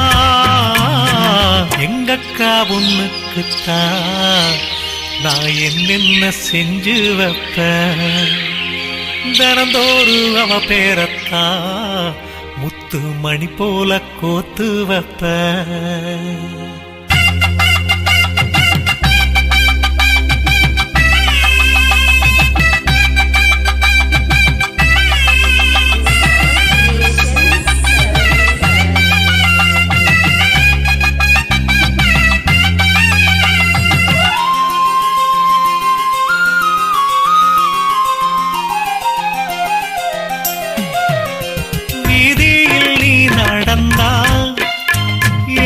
எங்கக்கா பொண்ணுக்குத்தான் நான் என்னென்ன செஞ்சு வைப்பேன். தினந்தோறும் அவ பேரத்தான் முத்து மணி போல கோத்து வைப்பேன். வீதியில் நீ நடந்தா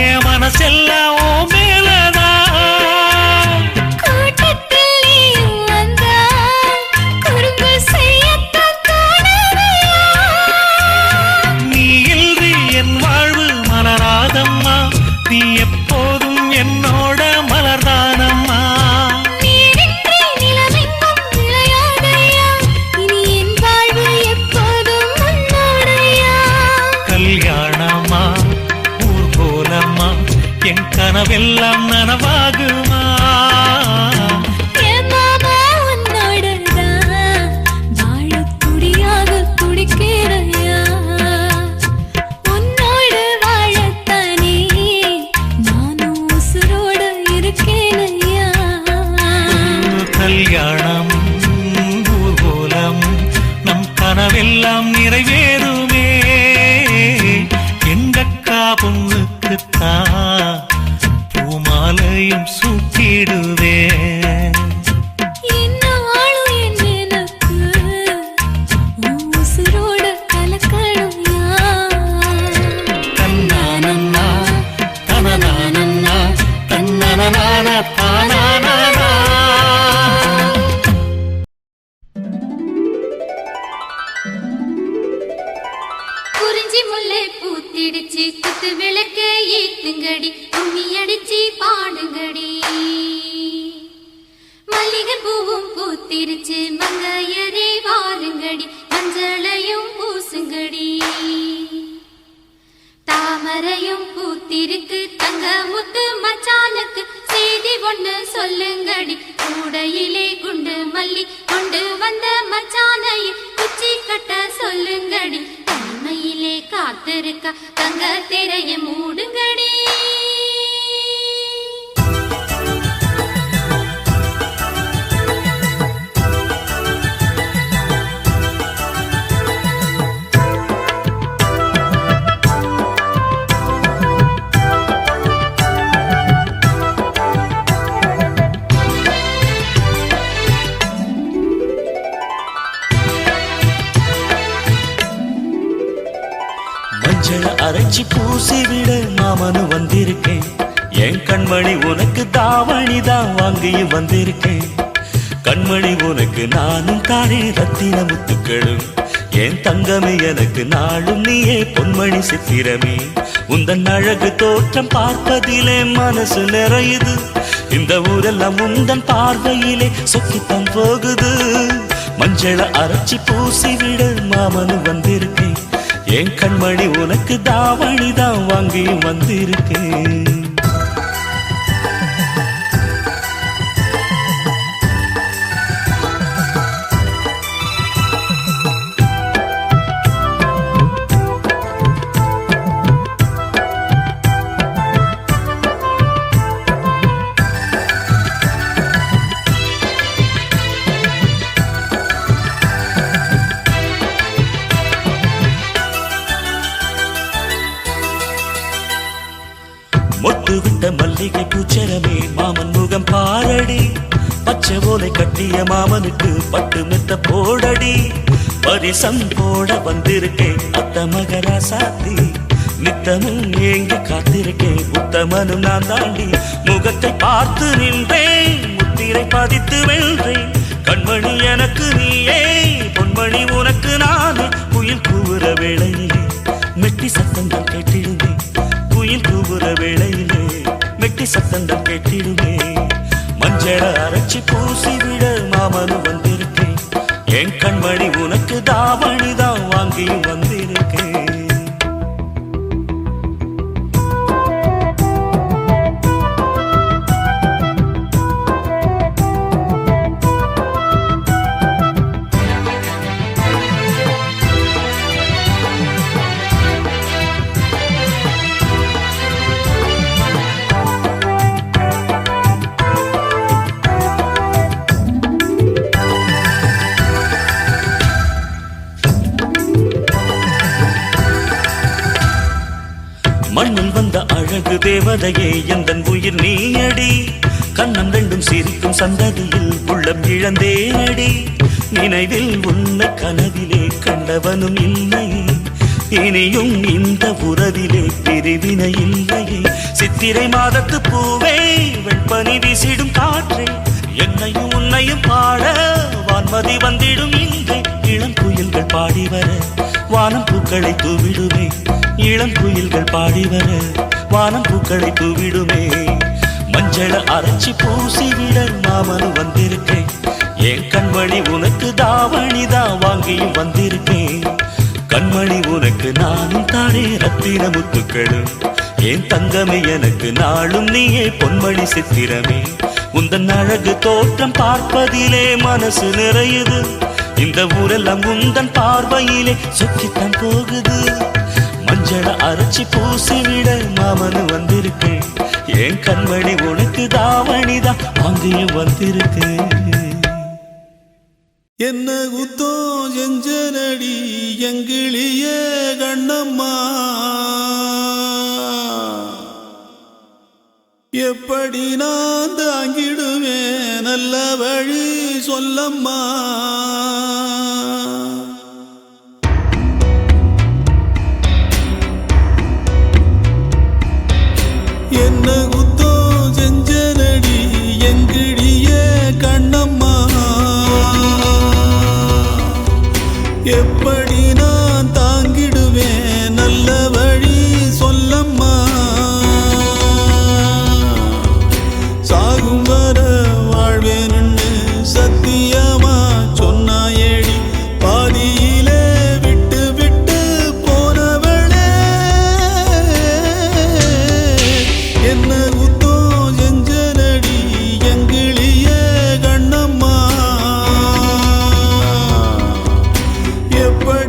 என் மனசெல்லாம் ஓ மேலதான். கூட்டத்தில் நீயும் வந்தால் குறும்பு செய்யத்தான் தோணுதையா? நீ இன்றி என் வாழ்வு மலராதம்மா, நீ எப்போதும் என்னோட மலர்தானம்மா. நீரின்றி நிலமெங்கும் விளையாதையா? இனி என் வாழ்வு எப்போதும் உன்னோடையா? கல்யாணமா ஊர் போலம்மா என் கனவெல்லாம் நனவாகுமா? என் மாமா உன்னோடுதான் வாழத் துடியாக துடிக்கிறையா? உன்னோடு வாழத்தானே நானும் உசுரோடு இருக்கேனையா? கல்யாணம் ஊர் போலம் நம் கனவெல்லாம் நிறைவேறுமே. எங்கக்கா பொண்ணுக்குத்தான் பூமாலையும் சூட்டிடுவேன். என்னாலும் என் நினைப்பு உன் உசுரோடு கலக்கணும்யா? தன்னானன்னா தனனானன்னா தன்னனனான தானானா. குறிஞ்சி முல்லை பூத்திடுச்சு குத்து விளக்க ஏத்துங்கடி, கும்மி அடிச்சு பாடுங்கடி. மல்லிகை பூவும் பூத்திருச்சு மங்கையரே வாருங்கடி, மஞ்சளையும் பூசுங்கடி. தாமரையும் பூத்திருக்கு தங்க முத்து மச்சானுக்கு செய்தி ஒண்ணு சொல்லுங்கடி. கூடையிலே குண்டு மல்லி கொண்டு வந்த மச்சானையை குச்சி கட்ட சொல்லுங்கடி. தனிமையிலே காத்திருக்க தங்க திரையை மூடுங்கடி. அரைச்சி பூசி விட மாமனு வந்திருக்கேன். என் கண்மணி உனக்கு தாவணி தான் வாங்கியும் வந்திருக்கேன். கண்மணி உனக்கு நானும் தானே ரத்தின முத்துக்களும். என் தங்கமே எனக்கு நாளும் நீயே பொன்மணி சித்திரமே. உந்தன் அழகு தோற்றம் பார்ப்பதிலே மனசு நிறையுது. இந்த ஊரெல்லாம் உந்தன் பார்வையிலே சொக்கித்தான் போகுது. மஞ்சள அரைச்சி பூசி விட மாமனு வந்திருக்கேன். என் கண்மணி உனக்கு தாவணி தான் வாங்கி வந்திருக்கேன். மொட்டு விட்ட மல்லிகை பூச்சரமே மாமன் முகம் பாரடி. பச்சை ஓலை கட்டிய மாமனுக்கு பட்டு மெத்த போடடி. பரிசம் போட வந்திருக்கேன் அத்த மகராசாத்தி. நித்தமும் ஏங்கி காத்திருக்கேன் உத்தமனும் நான் தாண்டி. முகத்தை பார்த்து நின்றேன் முத்திரை பதித்து வென்றேன். கண்மணி எனக்கு நீயே பொன்மணி உனக்கு நானே. குயில் கூவுற வேளையிலே மெட்டி சத்தங்கள் கேட்டிடுமே. குயில் கூவுற வேளையிலே மெட்டி சத்தங்கள் கேட்டிடுமே. மஞ்சள அரைச்சி பூசி விட மாமனு வந்திருக்கேன். என் கண்மணி உனக்கு தாவணி தான் வாங்கியும் வந்திருக்கேன். மண்ணில் வந்த அழகு தேவதையே எந்தன் உயிர் நீயடி. கண்ணம் ரெண்டும் சிரிக்கும் சந்ததியில் உள்ளம் இழந்தேனடி. நினைவில் உன்னை கனவிலே கண்டவனும் இல்லையே. இனியும் இந்த உறவிலே பிரிவினை இல்லையே. சித்திரை மாதத்து பூவே வெண்பனி வீசிடும் காற்றே. என்னையும் உன்னையும் பாட வான்மதி வந்திடும் இன்றே. இளம் குயில்கள் பாடி வர வானம் பூக்களை தூவிடுமே. இளம் குயில்கள் பாடி வர வானம் பூக்களை தூவிடுமே. மஞ்சள அரைச்சி பூசி விட மாமனு வந்திருக்கேன். என் கண்மணி உனக்கு தாவணி தான் வாங்கியும் வந்திருக்கேன். கண்மணி உனக்கு நானும் தானே ரத்தின முத்துக்களும். என் தங்கமே எனக்கு நாளும் நீயே பொன்மணி சித்திரமே. உந்தன் அழகு தோற்றம் பார்ப்பதிலே மனசு நிறையுது. இந்த ஊரெல்லாம் உந்தன் பார்வையிலே சுற்றித்தான் போகுது. மஞ்சள அரைச்சி பூசி விட மாமனு வந்திருக்கேன். என் கண்மணி உனக்கு தாவணிதான் வாங்கியும் வந்திருக்கேன். என்ன குத்தோ செஞ்சனடி எங்கிளிய கண்ணம்மா. எப்படி நான் தாங்கிடுவேன் நல்ல வழி சொல்லம்மா. என்ன குத்தோ செஞ்சனடி எங்கிடிய கண்ணம்மா. எப்படி நான் தாங்கிடுவேன் நல்ல வழி சொல்லம்மா. சாகும் வர வாழ்வேன்னு சத்தியமா சொன்னாயேடி. பாதியிலே விட்டு விட்டு போனவளே. என்ன குத்தோ செஞ்சனடி எங்கிளிய கண்ணம்மா. எப்படி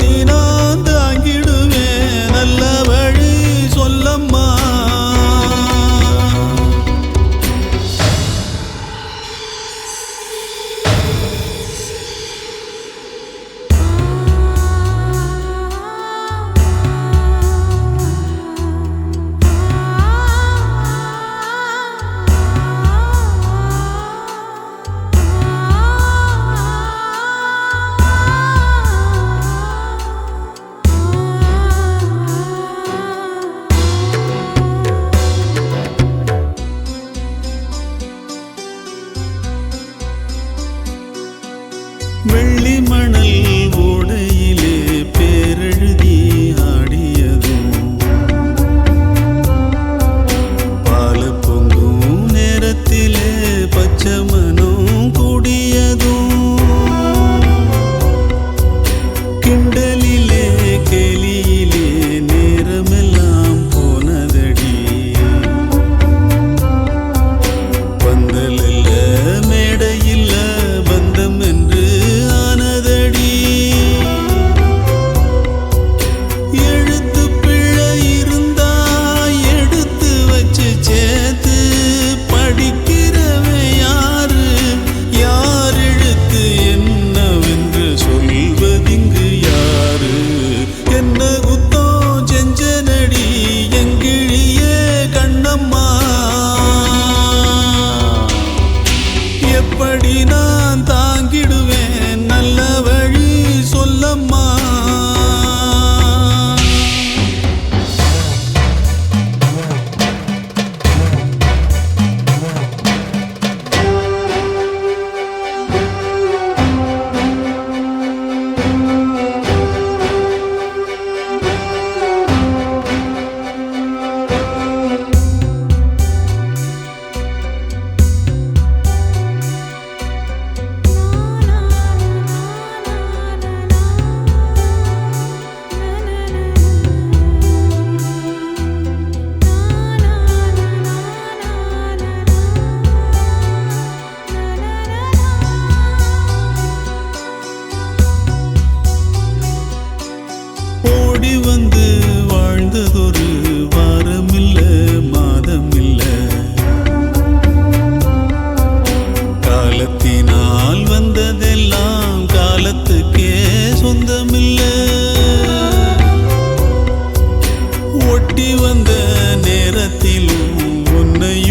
வாழ்க்கையிலும் உன்னையும்